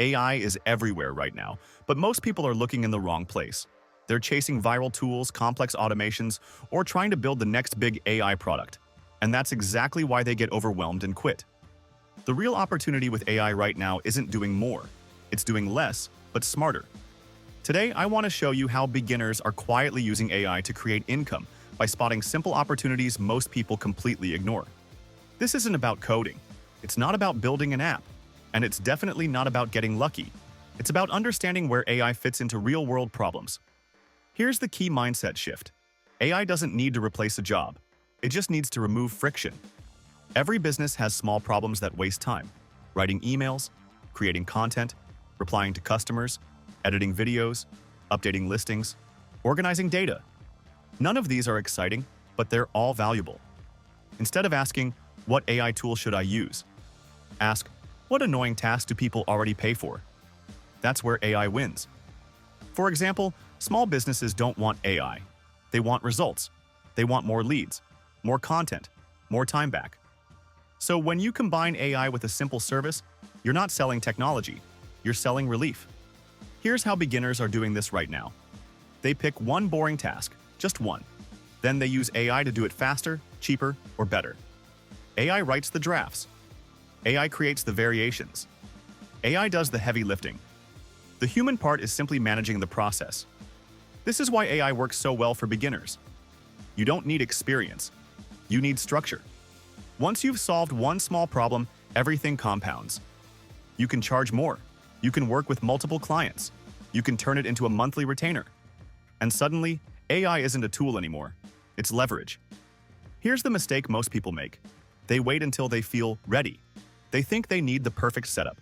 AI is everywhere right now, but most people are looking in the wrong place. They're chasing viral tools, complex automations, or trying to build the next big AI product. And that's exactly why they get overwhelmed and quit. The real opportunity with AI right now isn't doing more. It's doing less, but smarter. Today, I want to show you how beginners are quietly using AI to create income by spotting simple opportunities most people completely ignore. This isn't about coding. It's not about building an app. And it's definitely not about getting lucky. It's about understanding where AI fits into real-world problems. Here's the key mindset shift. AI doesn't need to replace a job. It just needs to remove friction. Every business has small problems that waste time. Writing emails, creating content, replying to customers, editing videos, updating listings, organizing data. None of these are exciting, but they're all valuable. Instead of asking, "What AI tool should I use?" ask, "What annoying task do people already pay for?" That's where AI wins. For example, small businesses don't want AI. They want results. They want more leads, more content, more time back. So when you combine AI with a simple service, you're not selling technology, you're selling relief. Here's how beginners are doing this right now. They pick one boring task, just one. Then they use AI to do it faster, cheaper, or better. AI writes the drafts. AI creates the variations. AI does the heavy lifting. The human part is simply managing the process. This is why AI works so well for beginners. You don't need experience. You need structure. Once you've solved one small problem, everything compounds. You can charge more. You can work with multiple clients. You can turn it into a monthly retainer. And suddenly, AI isn't a tool anymore. It's leverage. Here's the mistake most people make. They wait until they feel ready. They think they need the perfect setup,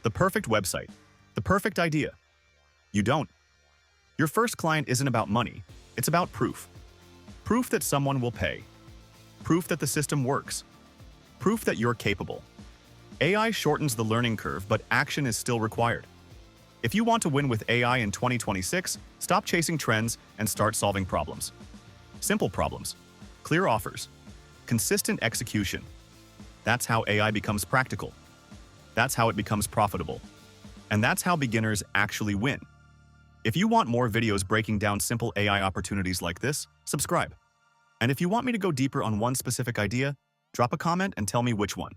the perfect website, the perfect idea. You don't. Your first client isn't about money. It's about proof. Proof that someone will pay. Proof that the system works. Proof that you're capable. AI shortens the learning curve, but action is still required. If you want to win with AI in 2026, stop chasing trends and start solving problems. Simple problems. Clear offers. Consistent execution. That's how AI becomes practical. That's how it becomes profitable. And that's how beginners actually win. If you want more videos breaking down simple AI opportunities like this, subscribe. And if you want me to go deeper on one specific idea, drop a comment and tell me which one.